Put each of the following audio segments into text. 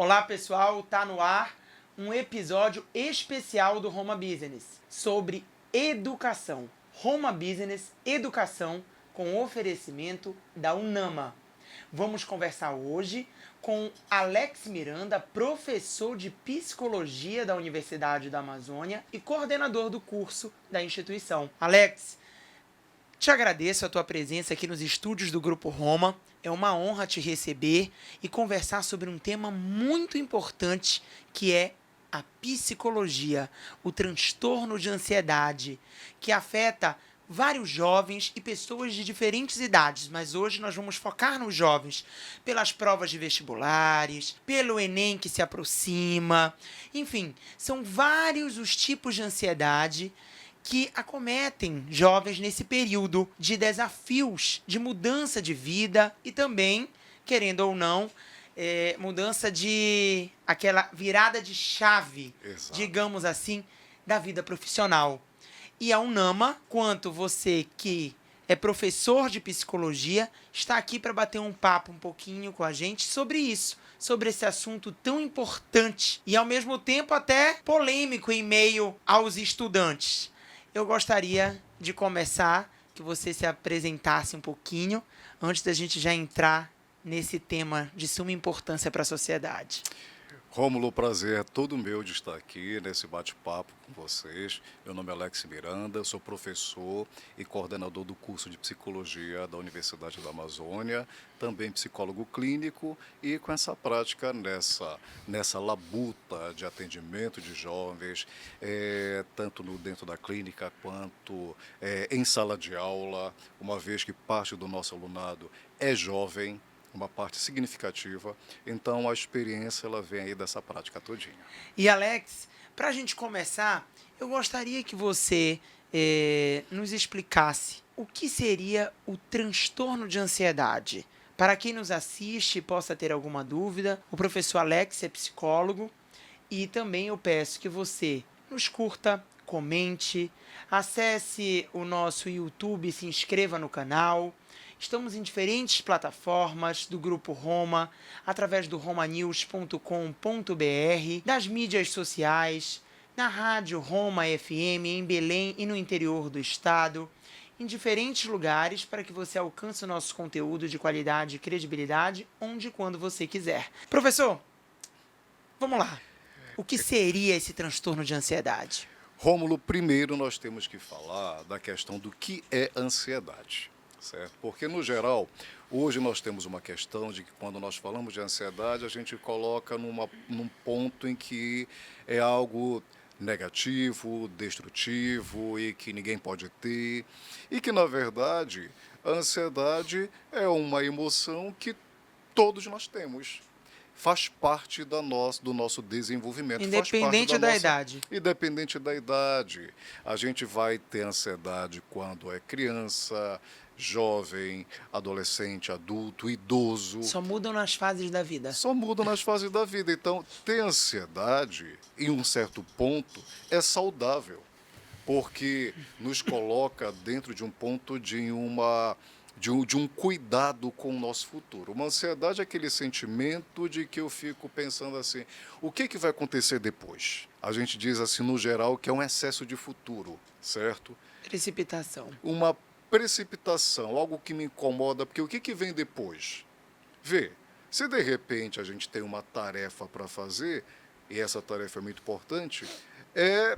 Olá pessoal, tá no ar um episódio especial do Roma Business sobre educação. Roma Business Educação com oferecimento da Unama. Vamos conversar hoje com Alex Miranda, professor de psicologia da Universidade da Amazônia e coordenador do curso da instituição. Alex, te agradeço a tua presença aqui nos estúdios do Grupo Roma. É uma honra te receber e conversar sobre um tema muito importante que é a psicologia, o transtorno de ansiedade, que afeta vários jovens e pessoas de diferentes idades, mas hoje nós vamos focar nos jovens, pelas provas de vestibulares, pelo Enem que se aproxima, enfim, são vários os tipos de ansiedade que acometem jovens nesse período de desafios, de mudança de vida e também, querendo ou não, mudança de aquela virada de chave, Exato. digamos assim, da vida profissional. E a Unama, quanto você que é professor de psicologia, está aqui para bater um papo um pouquinho com a gente sobre isso, sobre esse assunto tão importante e ao mesmo tempo até polêmico em meio aos estudantes. Eu gostaria de começar, que você se apresentasse um pouquinho, antes da gente já entrar nesse tema de suma importância para a sociedade. Rômulo, o prazer é todo meu de estar aqui nesse bate-papo com vocês. Meu nome é Alex Miranda, sou professor e coordenador do curso de psicologia da Universidade da Amazônia, também psicólogo clínico e com essa prática nessa labuta de atendimento de jovens, tanto dentro da clínica quanto em sala de aula, uma vez que parte do nosso alunado é jovem, uma parte significativa, então a experiência ela vem aí dessa prática todinha. E Alex, para a gente começar, eu gostaria que você nos explicasse o que seria o transtorno de ansiedade. Para quem nos assiste e possa ter alguma dúvida, o professor Alex é psicólogo e também eu peço que você nos curta, comente, acesse o nosso YouTube, se inscreva no canal. Estamos em diferentes plataformas do Grupo Roma, através do romanews.com.br, das mídias sociais, na rádio Roma FM, em Belém e no interior do estado, em diferentes lugares para que você alcance o nosso conteúdo de qualidade e credibilidade onde e quando você quiser. Professor, vamos lá. O que seria esse transtorno de ansiedade? Rômulo, primeiro nós temos que falar da questão do que é ansiedade, certo? Porque, no geral, hoje nós temos uma questão de que quando nós falamos de ansiedade, a gente coloca num ponto em que é algo negativo, destrutivo e que ninguém pode ter. E que, na verdade, a ansiedade é uma emoção que todos nós temos. Faz parte do nosso desenvolvimento. Independente da idade. Independente da idade. A gente vai ter ansiedade quando é criança, jovem, adolescente, adulto, idoso. Só mudam nas fases da vida. Só muda nas fases da vida. Então, ter ansiedade, em um certo ponto, é saudável, porque nos coloca dentro de um ponto de um cuidado com o nosso futuro. Uma ansiedade é aquele sentimento de que eu fico pensando assim, o que vai acontecer depois? A gente diz assim, no geral, que é um excesso de futuro, certo? Precipitação. Uma precipitação, algo que me incomoda, porque o que vem depois? Vê, se de repente a gente tem uma tarefa para fazer, e essa tarefa é muito importante, é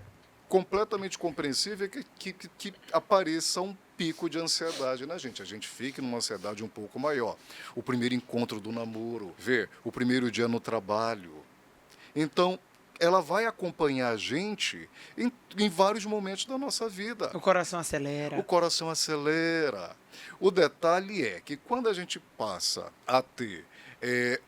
completamente compreensível que apareça um pico de ansiedade na gente. A gente fica numa ansiedade um pouco maior. O primeiro encontro do namoro, o primeiro dia no trabalho. Então, ela vai acompanhar a gente em vários momentos da nossa vida. O coração acelera. O coração acelera. O detalhe é que quando a gente passa a ter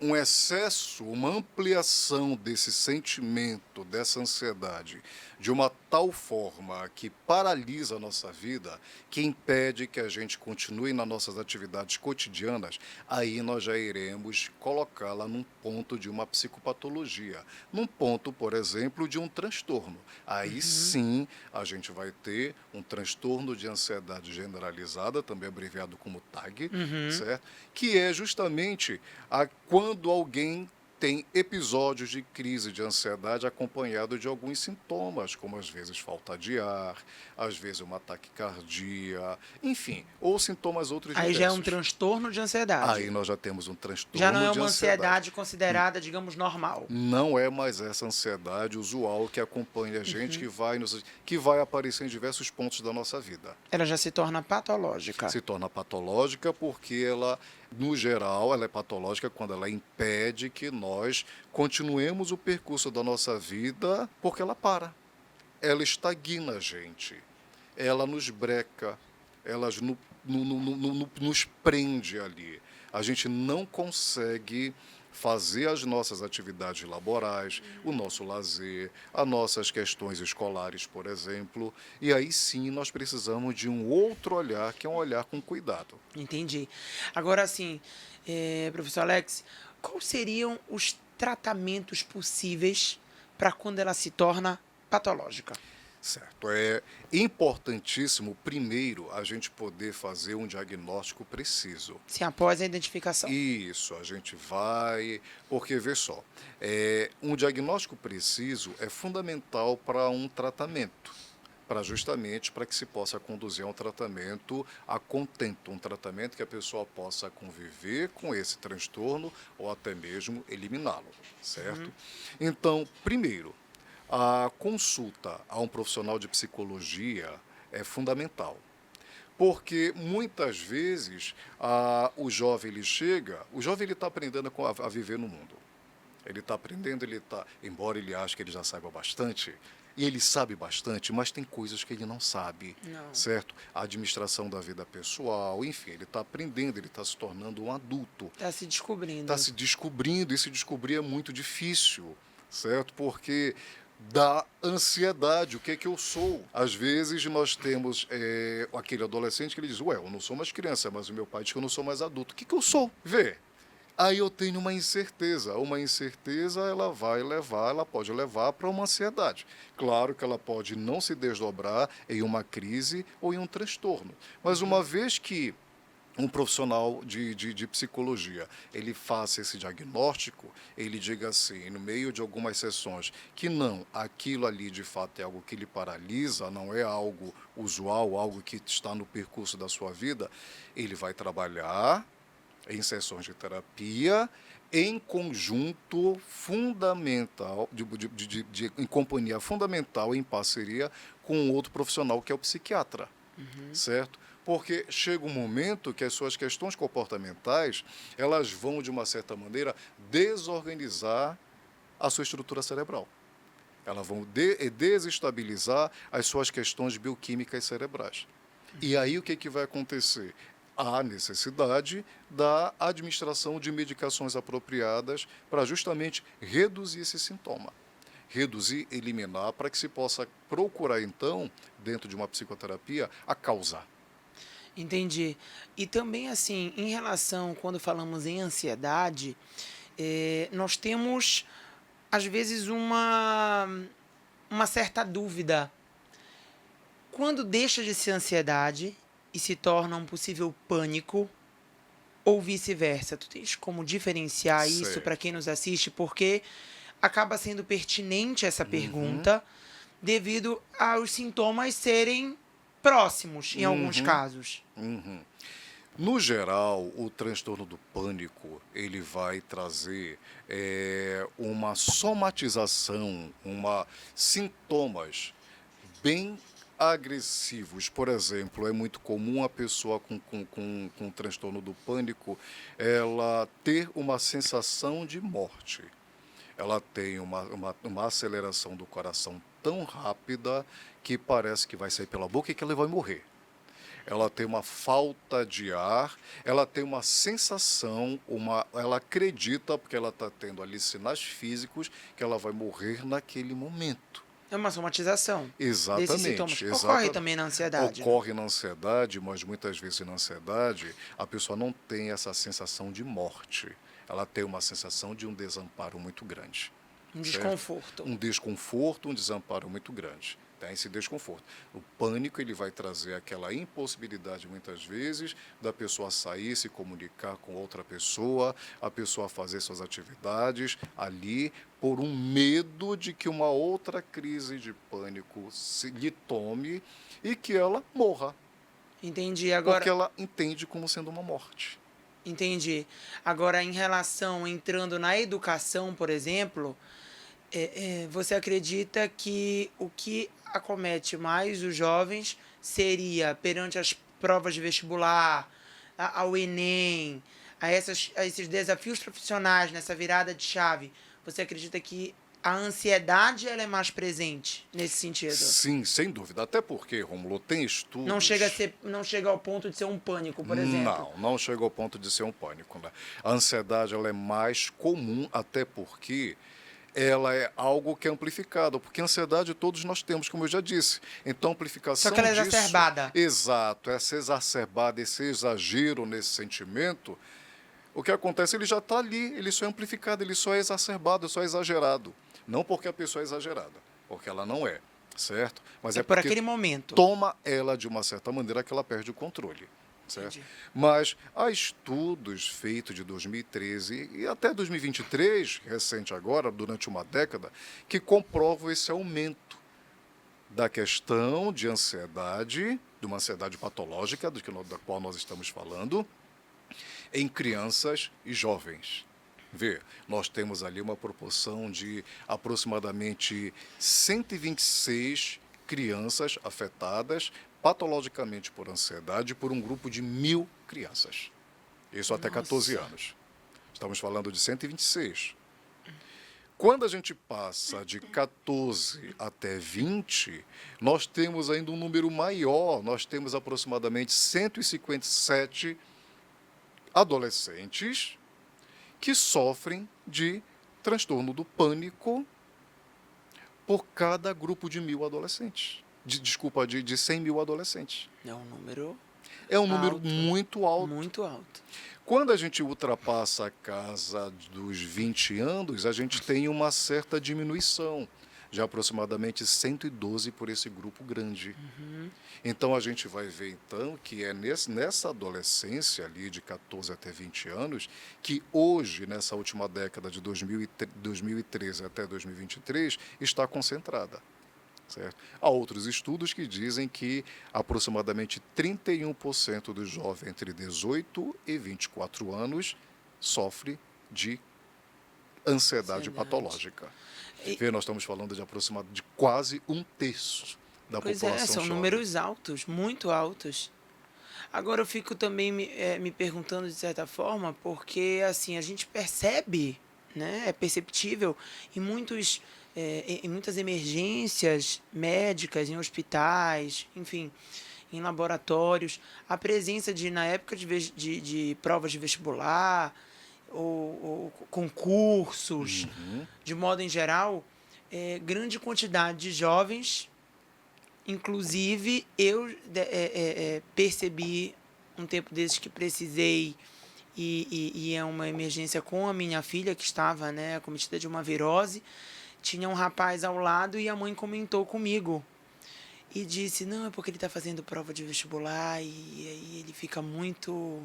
um excesso, uma ampliação desse sentimento, dessa ansiedade, de uma tal forma que paralisa a nossa vida, que impede que a gente continue nas nossas atividades cotidianas, aí nós já iremos colocá-la num ponto de uma psicopatologia, num ponto, por exemplo, de um transtorno. Aí sim a gente vai ter um transtorno de ansiedade generalizada, também abreviado como TAG, certo? Que é justamente quando alguém tem episódios de crise de ansiedade acompanhado de alguns sintomas, como às vezes falta de ar, às vezes uma taquicardia, enfim, ou sintomas outros Aí já é um diversos. transtorno de ansiedade. Aí nós já temos um Já não transtorno é de uma ansiedade. ansiedade considerada, digamos, normal. Não é mais essa ansiedade usual que acompanha a gente, que vai aparecer em diversos pontos da nossa vida. Ela já se torna patológica. Se torna patológica porque ela, no geral, ela é patológica quando ela impede que nós continuemos o percurso da nossa vida, porque ela para. Ela estagna a gente. Ela nos breca. Ela nos prende ali. A gente não consegue fazer as nossas atividades laborais, o nosso lazer, as nossas questões escolares, por exemplo, e aí sim nós precisamos de um outro olhar, que é um olhar com cuidado. Entendi. Agora, assim, professor Alex, quais seriam os tratamentos possíveis para quando ela se torna patológica? Certo. É importantíssimo, primeiro, a gente poder fazer um diagnóstico preciso. Sim, após a identificação. Isso, a gente vai. Porque, vê só, um diagnóstico preciso é fundamental para um tratamento, justamente para que se possa conduzir a um tratamento a contento, um tratamento que a pessoa possa conviver com esse transtorno ou até mesmo eliminá-lo, certo? Então, primeiro, a consulta a um profissional de psicologia é fundamental. Porque muitas vezes o jovem ele chega, o jovem ele está aprendendo a viver no mundo. Ele está aprendendo, embora ele ache que ele já saiba bastante, e ele sabe bastante, mas tem coisas que ele não sabe, Não. certo? A administração da vida pessoal, enfim, ele está aprendendo, ele está se tornando um adulto. Está se descobrindo. Está se descobrindo, e se descobrir é muito difícil, certo? Porque da ansiedade, o que é que eu sou? Às vezes nós temos aquele adolescente que ele diz, ué, eu não sou mais criança, mas o meu pai diz que eu não sou mais adulto. O que que eu sou? Vê, aí eu tenho uma incerteza. Uma incerteza, ela pode levar para uma ansiedade. Claro que ela pode não se desdobrar em uma crise ou em um transtorno. Mas uma vez que um profissional de psicologia, ele faça esse diagnóstico, ele diga assim, no meio de algumas sessões, que não, aquilo ali de fato é algo que lhe paralisa, não é algo usual, algo que está no percurso da sua vida, ele vai trabalhar em sessões de terapia, em conjunto fundamental, em companhia fundamental, em parceria com outro profissional que é o psiquiatra, certo? Porque chega um momento que as suas questões comportamentais, elas vão, de uma certa maneira, desorganizar a sua estrutura cerebral. Elas vão desestabilizar as suas questões bioquímicas cerebrais. E aí o que vai acontecer? Há necessidade da administração de medicações apropriadas para justamente reduzir esse sintoma. Reduzir, eliminar, para que se possa procurar, então, dentro de uma psicoterapia, a causa. Entendi. E também, assim, em relação, quando falamos em ansiedade, nós temos, às vezes, uma certa dúvida. Quando deixa de ser ansiedade e se torna um possível pânico, ou vice-versa? Tu tens como diferenciar isso para quem nos assiste? Porque acaba sendo pertinente essa pergunta devido aos sintomas serem próximos em alguns casos. No geral, o transtorno do pânico, ele vai trazer uma somatização, sintomas bem agressivos. Por exemplo, é muito comum a pessoa com transtorno do pânico, ela ter uma sensação de morte. Ela tem uma aceleração do coração tão rápida que parece que vai sair pela boca e que ela vai morrer. Ela tem uma falta de ar, ela tem uma sensação, ela acredita, porque ela está tendo ali sinais físicos, que ela vai morrer naquele momento. É uma somatização Exatamente. desses sintomas. Ocorre também na ansiedade. Ocorre na ansiedade, mas muitas vezes na ansiedade a pessoa não tem essa sensação de morte. Ela tem uma sensação de um desamparo muito grande. Um desconforto. Um desconforto, um desamparo muito grande. tem esse desconforto. O pânico ele vai trazer aquela impossibilidade, muitas vezes, da pessoa sair, se comunicar com outra pessoa, a pessoa fazer suas atividades ali, por um medo de que uma outra crise de pânico lhe tome e que ela morra, Entendi. porque Agora, ela entende como sendo uma morte. entendi. Agora, em relação, entrando na educação, por exemplo, você acredita que o que acomete mais os jovens seria perante as provas de vestibular, ao Enem, a esses desafios profissionais, nessa virada de chave? Você acredita que a ansiedade ela é mais presente nesse sentido? Sim, sem dúvida. Até porque, Rômulo, tem Não chega a estudos. ser, não chega ao ponto de ser um pânico, por exemplo. Não chega ao ponto de ser um pânico, né? A ansiedade ela é mais comum, até porque ela é algo que é amplificado, porque ansiedade todos nós temos, como eu já disse. Então, a Só amplificação que ela é disso... exacerbada. Exato, essa exacerbada, esse exagero nesse sentimento, o que acontece, ele já está ali, ele só é amplificado, ele só é exacerbado, só é exagerado. Não porque a pessoa é exagerada, porque ela não é, certo? Mas É é por porque aquele momento. toma ela de uma certa maneira que ela perde o controle. Certo? Entendi. Mas há estudos feitos de 2013 e até 2023, recente agora, durante uma década, que comprovam esse aumento da questão de ansiedade, de uma ansiedade patológica, da qual nós estamos falando, em crianças e jovens. Vê, nós temos ali uma proporção de aproximadamente 126 crianças afetadas patologicamente por ansiedade por um grupo de 1.000 crianças. Isso até 14 Nossa. anos. Estamos falando de 126. Quando a gente passa de 14 até 20, nós temos ainda um número maior. Nós temos aproximadamente 157 adolescentes que sofrem de transtorno do pânico por cada grupo de 1.000 adolescentes. De 100 mil adolescentes. É um número É um número alto, muito alto. muito alto. Quando a gente ultrapassa a casa dos 20 anos, a gente tem uma certa diminuição, de aproximadamente 112 por esse grupo grande. Então, a gente vai ver, então, que é nessa adolescência ali, de 14 até 20 anos, que hoje, nessa última década de 2013 até 2023, está concentrada. Certo? Há outros estudos que dizem que aproximadamente 31% dos jovens entre 18 e 24 anos sofre de ansiedade patológica. E- Vê, nós estamos falando de aproximadamente quase um terço da Pois população são jovem. números altos, muito altos. Agora eu fico também me perguntando de certa forma, porque assim, a gente percebe, né, é perceptível em em muitas emergências médicas, em hospitais, enfim, em laboratórios, a presença de, na época de provas de vestibular ou concursos, de modo em geral, grande quantidade de jovens. Inclusive, eu percebi um tempo desses que precisei, e é uma emergência com a minha filha, que estava, né, acometida de uma virose. Tinha um rapaz ao lado e a mãe comentou comigo. E disse, não, é porque ele está fazendo prova de vestibular e aí ele fica muito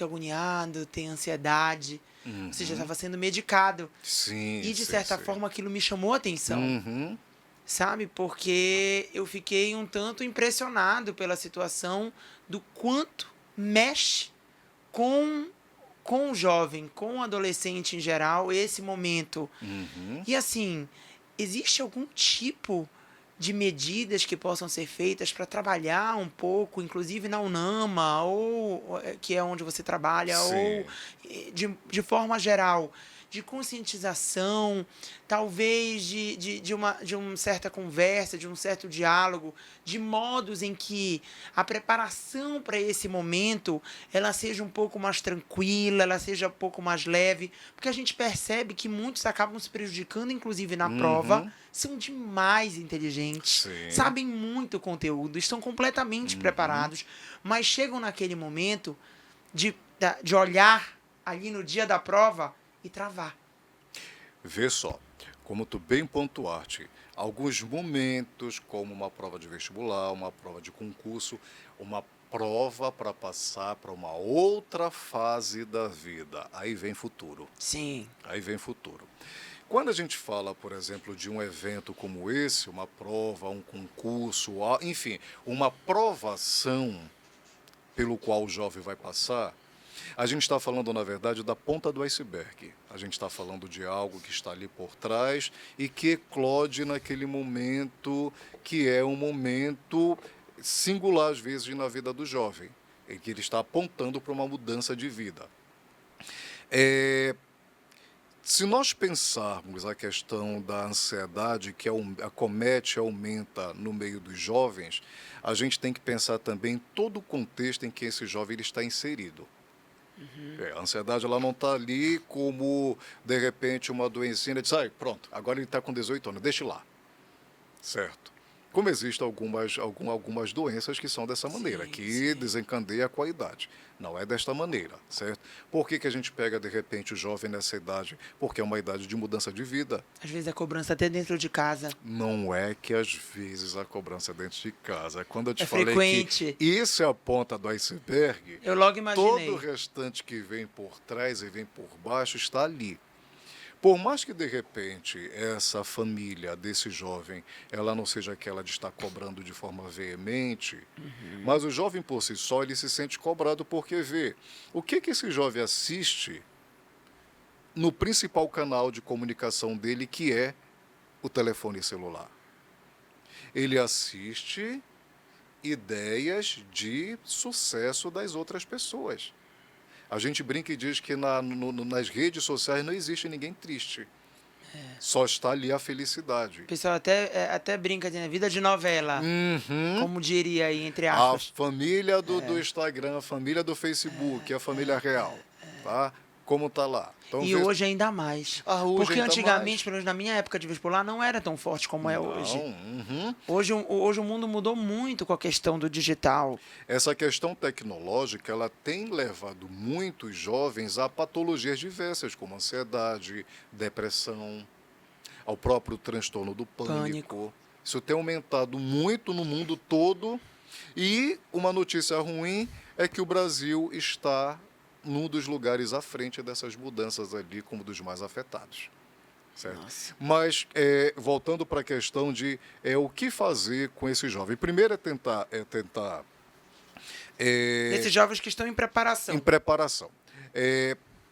agoniado, tem ansiedade. Ou seja, estava sendo medicado. Sim, E, de sim, certa sim. forma, aquilo me chamou a atenção. Uhum. Sabe? Porque eu fiquei um tanto impressionado pela situação do quanto mexe com o jovem, com o adolescente em geral, esse momento. E assim, existe algum tipo de medidas que possam ser feitas para trabalhar um pouco, inclusive na UNAMA, ou que é onde você trabalha, Sim. ou de forma geral, de conscientização, talvez de uma certa conversa, de um certo diálogo, de modos em que a preparação para esse momento ela seja um pouco mais tranquila, ela seja um pouco mais leve, porque a gente percebe que muitos acabam se prejudicando, inclusive na prova, são demais inteligentes, Sim. sabem muito conteúdo, estão completamente preparados, mas chegam naquele momento de olhar ali no dia da prova e travar. Vê só, como tu bem pontuaste, alguns momentos, como uma prova de vestibular, uma prova de concurso, uma prova para passar para uma outra fase da vida. Aí vem futuro. Sim. Aí vem futuro. Quando a gente fala, por exemplo, de um evento como esse, uma prova, um concurso, enfim, uma provação pelo qual o jovem vai passar, a gente está falando, na verdade, da ponta do iceberg. A gente está falando de algo que está ali por trás e que eclode naquele momento que é um momento singular, às vezes, na vida do jovem, em que ele está apontando para uma mudança de vida. Se nós pensarmos a questão da ansiedade que acomete e aumenta no meio dos jovens, a gente tem que pensar também em todo o contexto em que esse jovem ele está inserido. A ansiedade ela não está ali como, de repente, uma doencinha, diz, pronto, agora ele está com 18 anos, deixa lá. Certo. Como existem algumas doenças que são dessa maneira, que desencadeia com a idade. Não é desta maneira, certo? Por que a gente pega, de repente, o jovem nessa idade? Porque é uma idade de mudança de vida. Às vezes a cobrança até dentro de casa. Não é que, às vezes, a cobrança é dentro de casa. É quando eu te É falei frequente. que isso é a ponta do iceberg, Eu logo imaginei. todo o restante que vem por trás e vem por baixo está ali. Por mais que, de repente, essa família desse jovem, ela não seja aquela de estar cobrando de forma veemente, mas o jovem por si só, ele se sente cobrado porque vê o que esse jovem assiste no principal canal de comunicação dele, que é o telefone celular. Ele assiste ideias de sucesso das outras pessoas. A gente brinca e diz que nas redes sociais não existe ninguém triste. Só está ali a felicidade. O pessoal até brinca de vida de novela. Como diria aí, entre A aspas. família do Instagram, a família do Facebook, a família real. Tá? Como está lá. Então, E hoje ainda mais. Hoje Porque ainda antigamente, mais. pelo menos na minha época de vestibular, não era tão forte como é hoje. Hoje o mundo mudou muito com a questão do digital. Essa questão tecnológica, ela tem levado muitos jovens a patologias diversas, como ansiedade, depressão, ao próprio transtorno do pânico. Isso tem aumentado muito no mundo todo. E uma notícia ruim é que o Brasil está num dos lugares à frente dessas mudanças ali, como dos mais afetados. Certo? Nossa. Mas, voltando para a questão de o que fazer com esse jovem. Primeiro é tentar Esses jovens que estão em preparação. em preparação.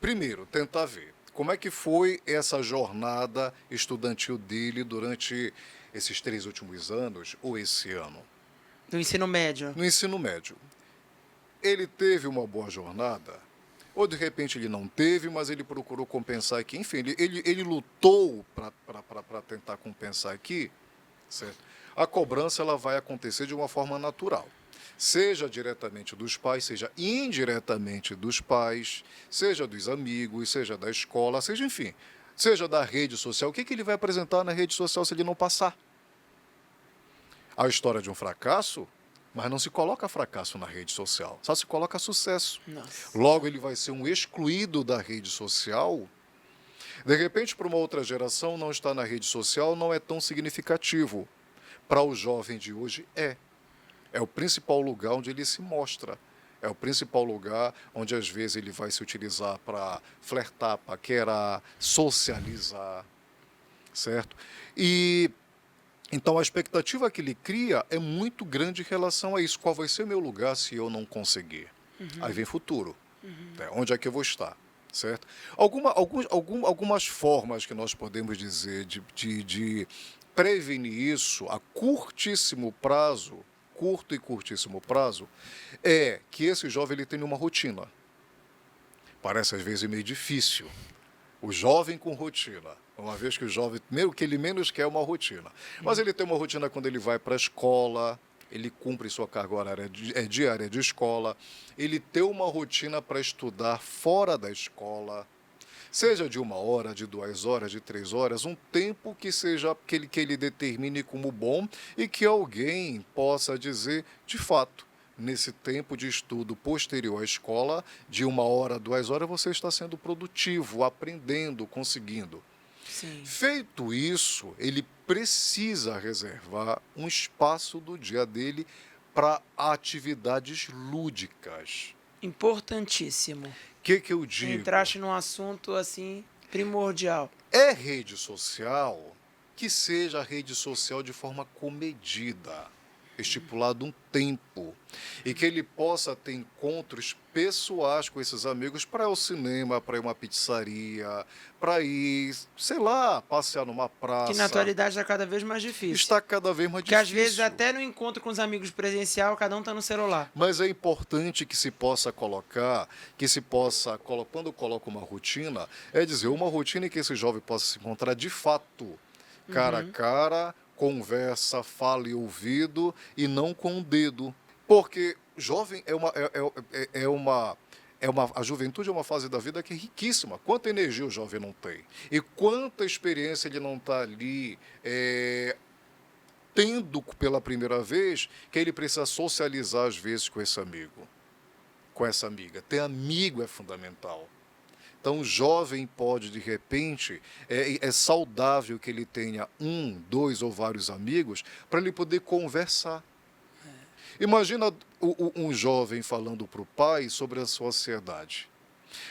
Primeiro, tentar ver como é que foi essa jornada estudantil dele durante esses 3 últimos anos ou esse ano. Do ensino médio. No ensino médio. Ele teve uma boa jornada? Ou, de repente, ele não teve, mas ele procurou compensar aqui. Enfim, ele lutou para tentar compensar aqui. Certo? A cobrança ela vai acontecer de uma forma natural. Seja diretamente dos pais, seja indiretamente dos pais, seja dos amigos, seja da escola, seja, enfim, seja da rede social. O que ele vai apresentar na rede social se ele não passar? A história de um fracasso? Mas não se coloca fracasso na rede social, só se coloca sucesso. Nossa. Logo, ele vai ser um excluído da rede social. De repente, para uma outra geração, não estar na rede social não é tão significativo. Para o jovem de hoje, é. É o principal lugar onde ele se mostra. É o principal lugar onde, às vezes, ele vai se utilizar para flertar, paquerar, socializar. Certo? Então, a expectativa que ele cria é muito grande em relação a isso. Qual vai ser o meu lugar se eu não conseguir? Aí vem futuro. Onde é que eu vou estar? Certo? Algumas formas que nós podemos dizer de prevenir isso a curto e curtíssimo prazo, é que esse jovem ele tenha uma rotina. Parece, às vezes, meio difícil. O jovem com rotina. Uma vez que o jovem, o que ele menos quer é uma rotina. Mas ele tem uma rotina quando ele vai para a escola, ele cumpre sua carga horária diária de escola, ele tem uma rotina para estudar fora da escola, seja de 1 hora, de 2 horas, de 3 horas, um tempo que seja que ele determine como bom e que alguém possa dizer, de fato, nesse tempo de estudo posterior à escola, de 1 hora, 2 horas, você está sendo produtivo, aprendendo, conseguindo. Sim. Feito isso, ele precisa reservar um espaço do dia dele para atividades lúdicas. Importantíssimo. O que eu digo? Entraste num assunto, assim, primordial. É rede social, que seja rede social de forma comedida, estipulado um tempo, e que ele possa ter encontros pessoais com esses amigos para ir ao cinema, para ir a uma pizzaria, para ir, sei lá, passear numa Que na praça. atualidade está cada vez mais difícil. Está cada vez mais Porque às vezes difícil. até no encontro com os amigos presencial, cada um tá no celular. Mas é importante que se possa colocar, quando coloca uma rotina, é dizer, uma rotina em que esse jovem possa se encontrar de fato, cara a cara, conversa, fala e ouvido, e não com o dedo. Porque jovem a juventude é uma fase da vida que é riquíssima. Quanta energia o jovem não tem? E quanta experiência ele não está ali tendo pela primeira vez, que ele precisa socializar às vezes com esse amigo, com essa amiga. Ter amigo é fundamental. Então, o jovem pode, de repente, é saudável que ele tenha um, dois ou vários amigos para ele poder conversar. Imagina um jovem falando para o pai sobre a sua ansiedade.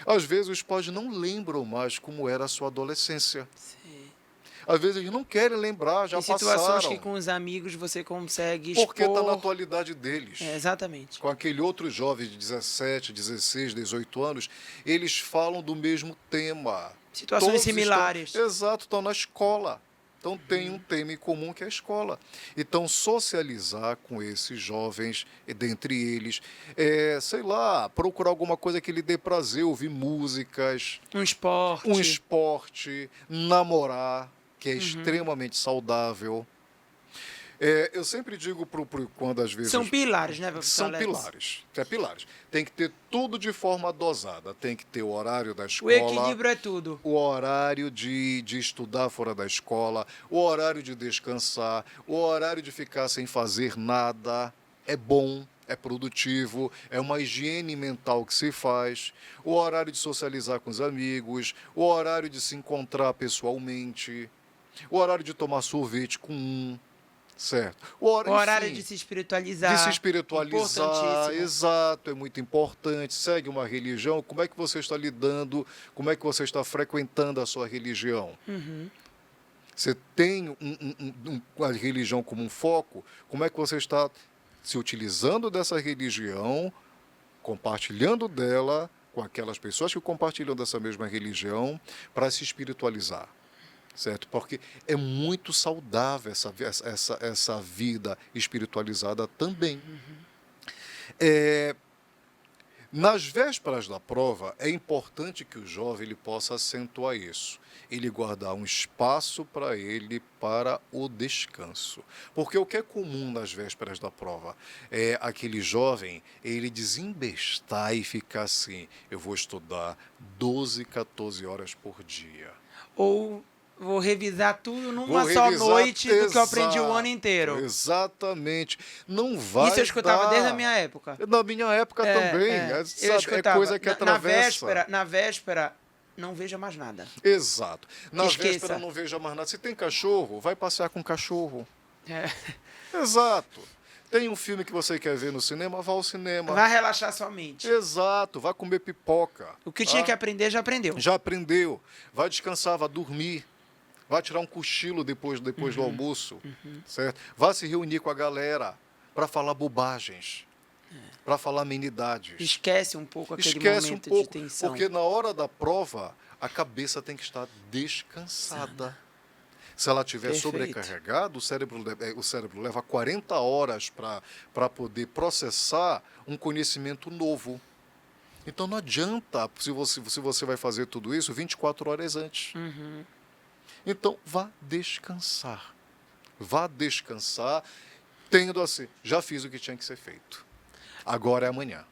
Às vezes, os pais não lembram mais como era a sua adolescência. Sim. Às vezes, eles não querem lembrar, já Em situações passaram. que com os amigos você consegue expor... Porque está na atualidade deles. Exatamente. Com aquele outro jovem de 17, 16, 18 anos, eles falam do mesmo tema. Situações Todos similares. Exato, estão na escola. Então tem um tema em comum que é a escola. Então socializar com esses jovens, e dentre eles, sei lá, procurar alguma coisa que lhe dê prazer, ouvir músicas, Um esporte. um esporte, namorar, que é extremamente saudável. Eu sempre digo quando às vezes... São pilares, né, professor São Alex? pilares. É pilares. Tem que ter tudo de forma dosada. Tem que ter o horário da O escola, equilíbrio é tudo. o horário de estudar fora da escola, o horário de descansar, o horário de ficar sem fazer nada. É bom, é produtivo, é uma higiene mental que se faz, o horário de socializar com os amigos, o horário de se encontrar pessoalmente, o horário de tomar sorvete com um. Certo. O horário Enfim, de se espiritualizar. de se espiritualizar, Importantíssimo. exato, é muito importante. Segue uma religião, como é que você está lidando, como é que você está frequentando a sua religião? Você tem a religião como um foco, como é que você está se utilizando dessa religião, compartilhando dela com aquelas pessoas que compartilham dessa mesma religião para se espiritualizar? Certo? Porque é muito saudável essa vida espiritualizada também. Nas vésperas da prova, é importante que o jovem ele possa acentuar isso. Ele guardar um espaço para ele para o descanso. Porque o que é comum nas vésperas da prova é aquele jovem, ele desembestar e ficar assim, eu vou estudar 12, 14 horas por dia. Ou vou revisar tudo Vou numa só revisar, noite do que eu aprendi o ano inteiro. Exatamente. Não vai Isso eu escutava dar. desde a minha época. Na minha época também. Eu Sabe, escutava. é coisa que atravessa. Na véspera, não veja mais nada. Exato. Na Esqueça. véspera não veja mais nada. Se tem cachorro, vai passear com cachorro. É. Exato. Tem um filme que você quer ver no cinema, vá ao cinema. Vai relaxar sua mente. Exato, vá comer pipoca. O que tinha que aprender, já aprendeu. Já aprendeu. Vai descansar, vai dormir. Vai tirar um cochilo depois do almoço. Certo? Vai se reunir com a galera para falar bobagens. Para falar amenidades. Esquece um pouco aquele Esquece um momento pouco, de tensão. porque na hora da prova, a cabeça tem que estar descansada. Se ela estiver Perfeito. sobrecarregada, o cérebro leva 40 horas para poder processar um conhecimento novo. Então não adianta, se você vai fazer tudo isso 24 horas antes. Então vá descansar. Vá descansar, tendo assim, já fiz o que tinha que ser feito. Agora é amanhã.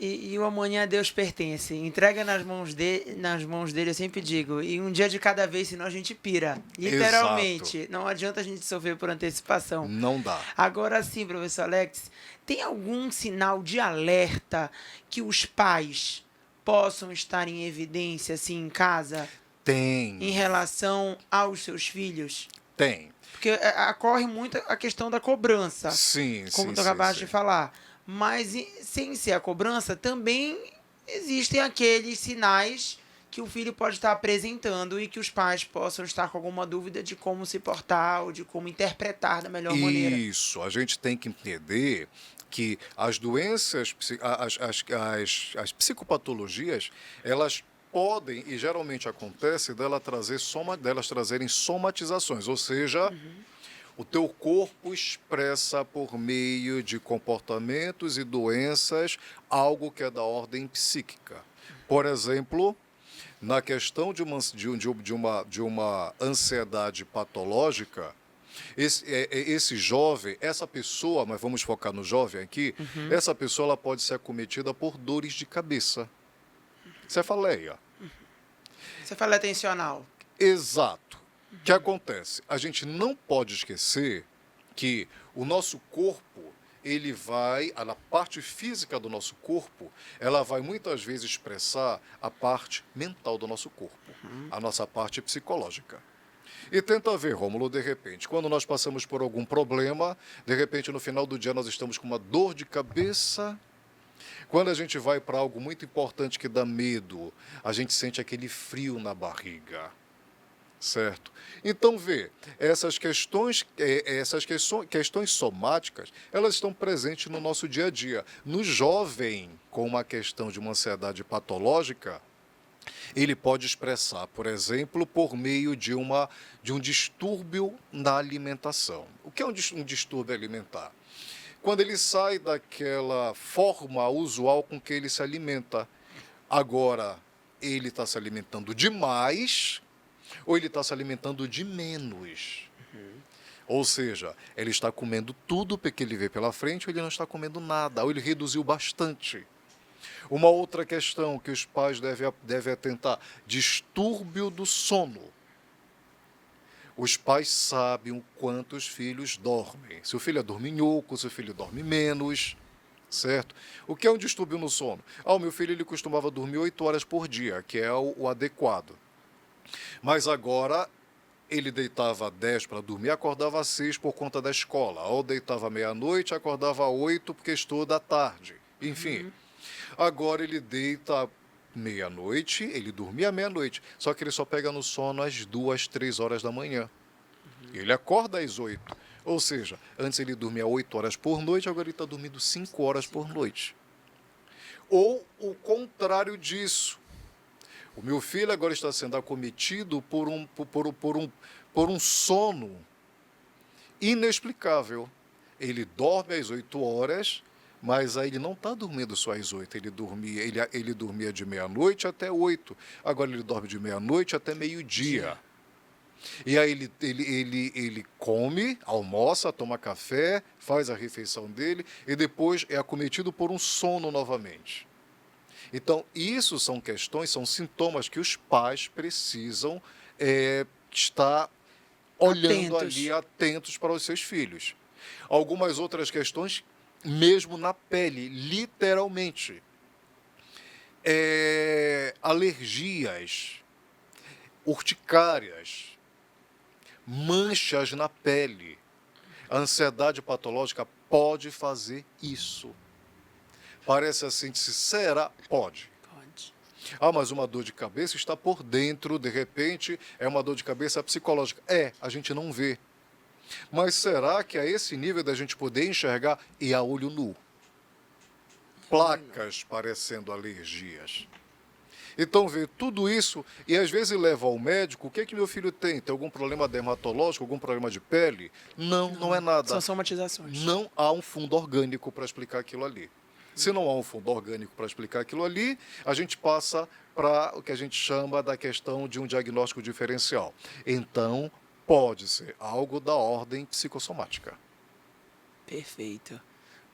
E o amanhã a Deus pertence. Entrega nas mãos dele, eu sempre digo. E um dia de cada vez, senão a gente pira. Literalmente. Exato. Não adianta a gente sofrer por antecipação. Não dá. Agora sim, professor Alex, tem algum sinal de alerta que os pais possam estar em evidência assim em casa? em Tem, relação aos seus filhos? tem. Porque ocorre muito a questão da cobrança, Sim, como sim, tu sim, acabaste de sim. falar. Mas sem ser a cobrança, também existem aqueles sinais que o filho pode estar apresentando e que os pais possam estar com alguma dúvida de como se portar ou de como interpretar da melhor maneira. Isso, a gente tem que entender que as doenças, as psicopatologias, elas podem e geralmente acontece delas trazerem somatizações, ou seja, o teu corpo expressa por meio de comportamentos e doenças algo que é da ordem psíquica. Por exemplo, na questão de uma ansiedade patológica, esse jovem, essa pessoa, mas vamos focar no jovem aqui, essa pessoa ela pode ser acometida por dores de cabeça, cefaleia. Você fala atencional. Exato. O que acontece? A gente não pode esquecer que o nosso corpo, ele vai, na parte física do nosso corpo, ela vai muitas vezes expressar a parte mental do nosso corpo, a nossa parte psicológica. E tenta ver, Rômulo, de repente, quando nós passamos por algum problema, de repente no final do dia nós estamos com uma dor de cabeça. Quando a gente vai para algo muito importante que dá medo, a gente sente aquele frio na barriga. Certo? Então, vê, questões somáticas, elas estão presentes no nosso dia a dia. No jovem, com uma questão de uma ansiedade patológica, ele pode expressar, por exemplo, por meio de um distúrbio na alimentação. O que é um distúrbio alimentar? Quando ele sai daquela forma usual com que ele se alimenta. Agora, ele está se alimentando demais ou ele está se alimentando de menos. Ou seja, ele está comendo tudo porque ele vê pela frente ou ele não está comendo nada, ou ele reduziu bastante. Uma outra questão que os pais devem atentar, distúrbio do sono. Os pais sabem o quanto os filhos dormem. Se o filho é dorminhoco, se o filho dorme menos, certo? O que é um distúrbio no sono? O meu filho ele costumava dormir 8 horas por dia, que é o adequado. Mas agora ele deitava 10 para dormir, acordava às 6 por conta da escola. Ou deitava meia-noite, acordava 8 porque estuda à tarde. Enfim, agora ele deita meia-noite, ele dormia à meia-noite, só que ele só pega no sono às 2, 3 horas da manhã. Ele acorda às 8. Ou seja, antes ele dormia 8 horas por noite, agora ele está dormindo 5 horas por noite. Ou o contrário disso. O meu filho agora está sendo acometido por um sono inexplicável. Ele dorme às 8 horas, mas aí ele não está dormindo só às 8. Ele dormia de meia-noite até 8. Agora ele dorme de meia-noite até meio-dia. E aí ele come, almoça, toma café, faz a refeição dele e depois é acometido por um sono novamente. Então, isso são sintomas que os pais precisam estar olhando ali, atentos para os seus filhos. Algumas outras questões, mesmo na pele, literalmente. Alergias, urticárias, manchas na pele. A ansiedade patológica pode fazer isso. Parece assim, será? Pode. Mas uma dor de cabeça está por dentro, de repente, é uma dor de cabeça psicológica. A gente não vê. Mas será que a esse nível da gente poder enxergar e a olho nu? Placas parecendo alergias. Então, vê tudo isso e às vezes leva ao médico, o que é que meu filho tem? Tem algum problema dermatológico, algum problema de pele? Não é nada. São somatizações. Não há um fundo orgânico para explicar aquilo ali. Se não há um fundo orgânico para explicar aquilo ali, a gente passa para o que a gente chama da questão de um diagnóstico diferencial. Então, pode ser algo da ordem psicossomática. Perfeito.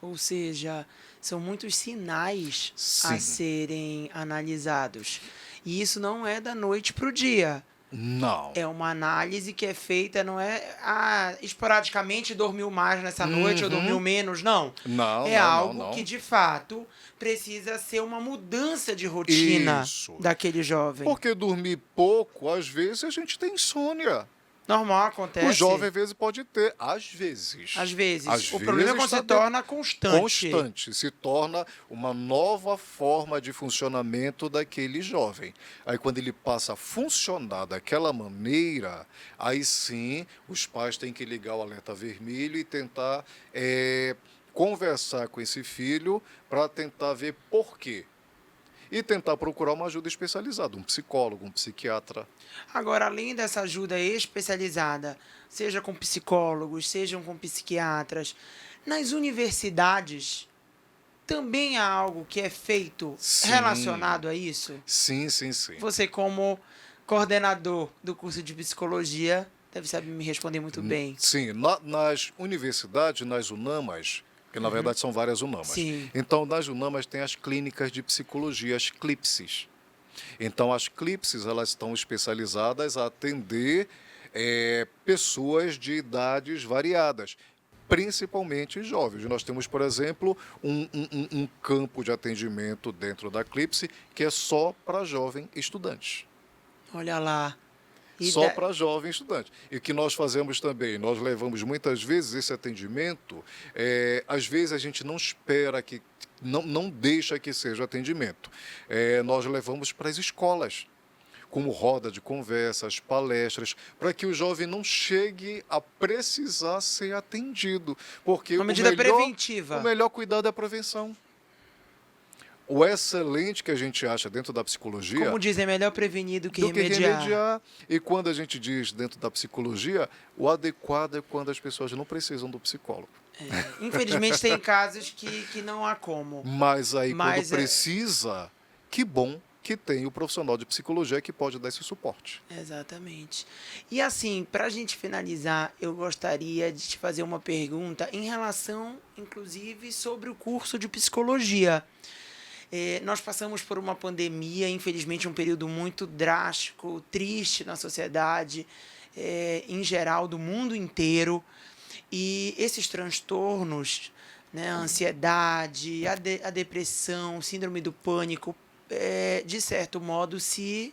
Ou seja, são muitos sinais Sim. a serem analisados. E isso não é da noite para o dia. Não. É uma análise que é feita, não é esporadicamente dormiu mais nessa noite ou dormiu menos, não. Não, É não, não, algo não. que, de fato, precisa ser uma mudança de rotina Isso. daquele jovem. Porque dormir pouco, às vezes, a gente tem insônia. Normal, O acontece. jovem, às vezes, pode ter. Às vezes. Às vezes. Às O problema é quando vezes se tá torna constante. constante, se torna uma nova forma de funcionamento daquele jovem. Aí quando ele passa a funcionar daquela maneira, aí sim os pais têm que ligar o alerta vermelho e tentar conversar com esse filho para tentar ver por quê. E tentar procurar uma ajuda especializada, um psicólogo, um psiquiatra. Agora, além dessa ajuda especializada, seja com psicólogos, sejam com psiquiatras, nas universidades também há algo que é feito Sim. relacionado a isso? Sim, sim, sim. Você, como coordenador do curso de psicologia, deve saber me responder muito bem. Sim, nas universidades, nas UNAMAS, que na verdade são várias UNAMAS. Sim. Então, nas UNAMAS tem as clínicas de psicologia, as CLIPSES. Então, as CLIPSES, elas estão especializadas a atender pessoas de idades variadas, principalmente jovens. Nós temos, por exemplo, um campo de atendimento dentro da CLIPSE que é só para jovem estudante. Olha lá. Só para jovem estudante. E o que nós fazemos também, nós levamos muitas vezes esse atendimento, às vezes a gente não espera que, não deixa que seja atendimento. Nós levamos para as escolas, como roda de conversas, palestras, para que o jovem não chegue a precisar ser atendido. Porque uma medida preventiva. O melhor cuidado é a prevenção. O excelente que a gente acha dentro da psicologia... Como dizem, é melhor prevenir do que remediar. E quando a gente diz dentro da psicologia, o adequado é quando as pessoas não precisam do psicólogo. Infelizmente tem casos que não há como. Mas aí quando precisa, que bom que tem o profissional de psicologia que pode dar esse suporte. Exatamente. E assim, para a gente finalizar, eu gostaria de te fazer uma pergunta em relação, inclusive, sobre o curso de psicologia. Nós passamos por uma pandemia, infelizmente um período muito drástico, triste na sociedade, em geral, do mundo inteiro. E esses transtornos, né, a ansiedade, a depressão, síndrome do pânico, de certo modo, se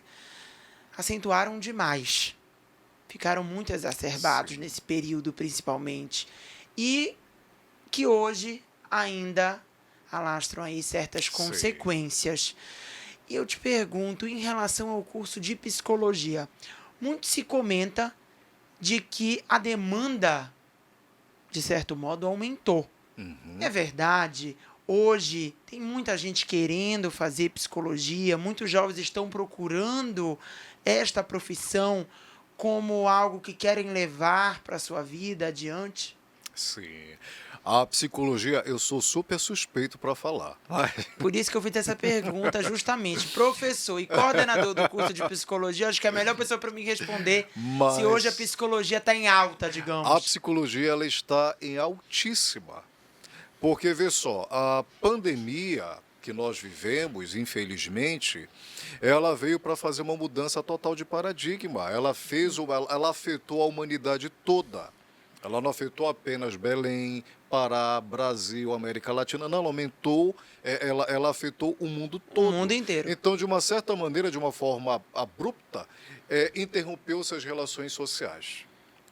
acentuaram demais. Ficaram muito exacerbados nesse período, principalmente. E que hoje ainda alastram aí certas consequências. E eu te pergunto, em relação ao curso de psicologia, muito se comenta de que a demanda, de certo modo, aumentou. É verdade? Hoje tem muita gente querendo fazer psicologia, muitos jovens estão procurando esta profissão como algo que querem levar para a sua vida adiante? Sim. A psicologia, eu sou super suspeito para falar. Por isso que eu fiz essa pergunta, justamente. Professor e coordenador do curso de psicologia, acho que é a melhor pessoa para me responder se hoje a psicologia está em alta, digamos. A psicologia, ela está em altíssima. Porque, vê só, a pandemia que nós vivemos, infelizmente, ela veio para fazer uma mudança total de paradigma. Ela afetou a humanidade toda. Ela não afetou apenas Belém, Pará, Brasil, América Latina. Não, ela aumentou, ela afetou o mundo todo. O mundo inteiro. Então, de uma certa maneira, de uma forma abrupta, interrompeu-se as relações sociais.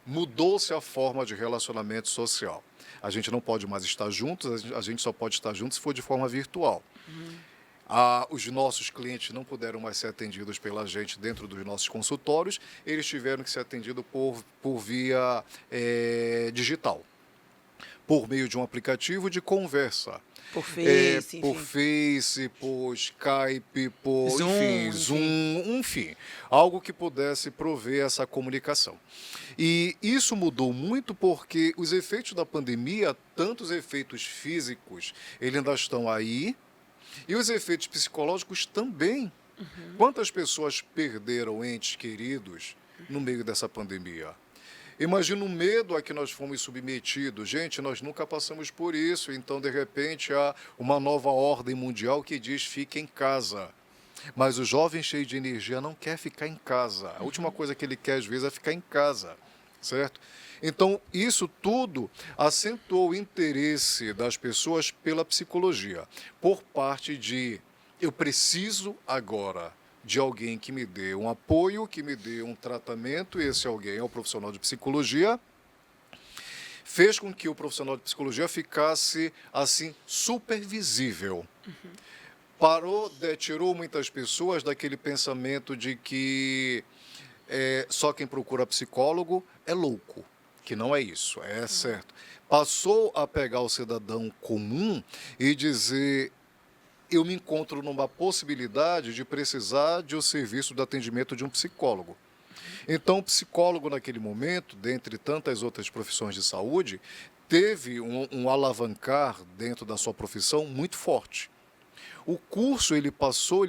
Mudou-se a forma de relacionamento social. A gente não pode mais estar juntos, a gente só pode estar juntos se for de forma virtual. Os nossos clientes não puderam mais ser atendidos pela gente dentro dos nossos consultórios, eles tiveram que ser atendidos por via digital, por meio de um aplicativo de conversa. Por Face, por Face, por Skype, por Zoom, Zoom, enfim, algo que pudesse prover essa comunicação. E isso mudou muito porque os efeitos da pandemia, tanto os efeitos físicos, eles ainda estão aí, e os efeitos psicológicos também. Quantas pessoas perderam entes queridos no meio dessa pandemia? Imagina o medo a que nós fomos submetidos. Gente, nós nunca passamos por isso. Então, de repente, há uma nova ordem mundial que diz fique em casa. Mas o jovem cheio de energia não quer ficar em casa. A última coisa que ele quer, às vezes, é ficar em casa, certo? Então, isso tudo acentuou o interesse das pessoas pela psicologia, por parte de eu preciso agora de alguém que me dê um apoio, que me dê um tratamento, e esse alguém é o profissional de psicologia, fez com que o profissional de psicologia ficasse, assim, supervisível. Tirou muitas pessoas daquele pensamento de que só quem procura psicólogo é louco, que não é isso, é certo. Passou a pegar o cidadão comum e dizer: eu me encontro numa possibilidade de precisar de um serviço de atendimento de um psicólogo. Então, o psicólogo, naquele momento, dentre tantas outras profissões de saúde, teve um alavancar dentro da sua profissão muito forte. O curso, ele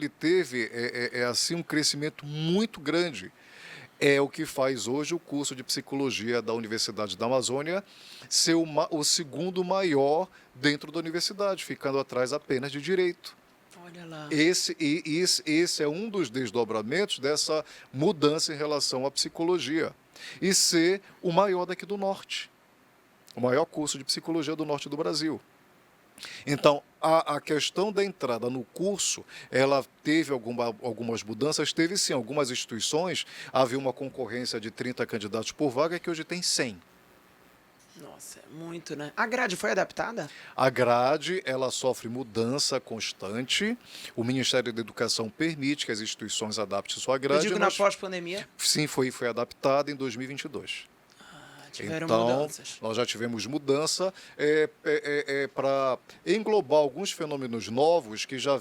teve assim, um crescimento muito grande. É o que faz hoje o curso de psicologia da Universidade da Amazônia ser o segundo maior dentro da universidade, ficando atrás apenas de direito. Olha lá. Esse é um dos desdobramentos dessa mudança em relação à psicologia. E ser o maior daqui do Norte. O maior curso de psicologia do Norte do Brasil. Então, a questão da entrada no curso, ela teve algumas mudanças, teve sim, algumas instituições, havia uma concorrência de 30 candidatos por vaga, que hoje tem 100. Nossa, é muito, né? A grade foi adaptada? A grade, ela sofre mudança constante, o Ministério da Educação permite que as instituições adaptem sua grade. Eu digo na pós-pandemia? Sim, foi adaptada em 2022. Tiveram então, mudanças. Nós já tivemos mudança para englobar alguns fenômenos novos que já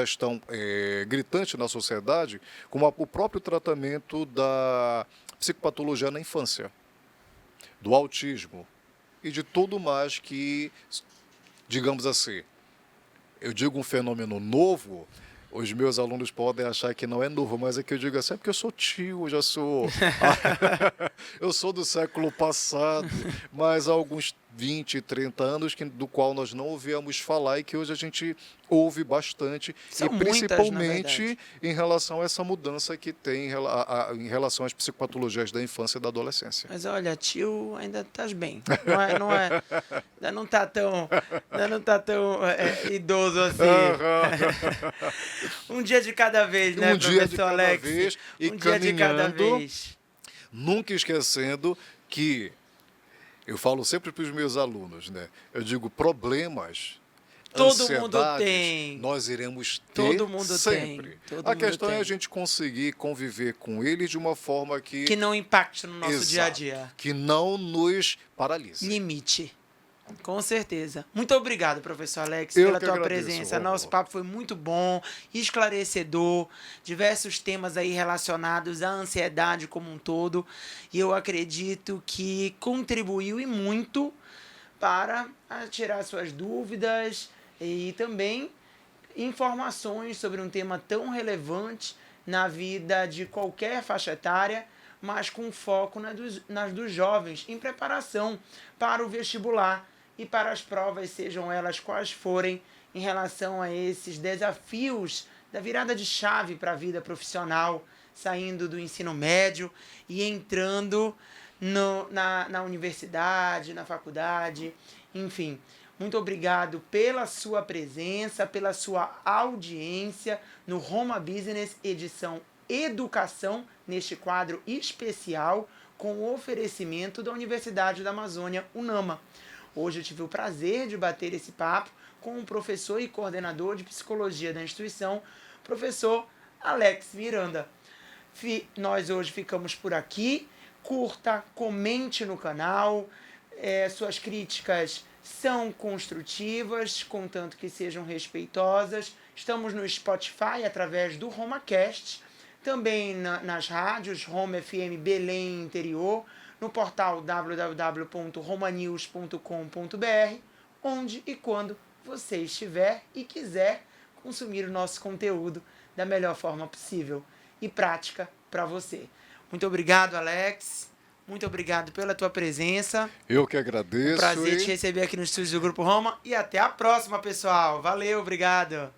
estão gritantes na sociedade, como o próprio tratamento da psicopatologia na infância, do autismo e de tudo mais que, digamos assim, eu digo um fenômeno novo. Os meus alunos podem achar que não é novo, mas é que eu digo assim, é porque eu sou tio, eu já sou... eu sou do século passado, mas há alguns 20, 30 anos do qual nós não ouvíamos falar e que hoje a gente ouve bastante. São e principalmente muitas, em relação a essa mudança que tem em relação às psicopatologias da infância e da adolescência. Mas olha, tio, ainda estás bem. Ainda não tá tão idoso assim. Um dia de cada vez, né, professor Alex? Um dia de cada vez. Nunca esquecendo que eu falo sempre para os meus alunos, né? Eu digo, problemas, todo mundo tem. Nós iremos ter todo mundo sempre. Tem. A questão é a gente conseguir conviver com eles de uma forma que não impacte no nosso dia a dia. Que não nos paralise. Limite. Com certeza. Muito obrigado, professor Alex, pela tua presença. Nosso papo foi muito bom, esclarecedor, diversos temas aí relacionados à ansiedade como um todo. E eu acredito que contribuiu e muito para tirar suas dúvidas e também informações sobre um tema tão relevante na vida de qualquer faixa etária, mas com foco nas dos jovens, em preparação para o vestibular e para as provas, sejam elas quais forem, em relação a esses desafios da virada de chave para a vida profissional, saindo do ensino médio e entrando na universidade, na faculdade, enfim. Muito obrigado pela sua presença, pela sua audiência no Roma Business, edição Educação, neste quadro especial com o oferecimento da Universidade da Amazônia, UNAMA. Hoje eu tive o prazer de bater esse papo com o professor e coordenador de psicologia da instituição, professor Alex Miranda. Nós hoje ficamos por aqui. Curta, comente no canal. Suas críticas são construtivas, contanto que sejam respeitosas. Estamos no Spotify através do RomaCast, também nas rádios Roma FM Belém Interior, no portal www.romanews.com.br, onde e quando você estiver e quiser consumir o nosso conteúdo da melhor forma possível e prática para você. Muito obrigado, Alex. Muito obrigado pela tua presença. Eu que agradeço. Prazer te receber aqui no estúdio do Grupo Roma. E até a próxima, pessoal. Valeu, obrigado.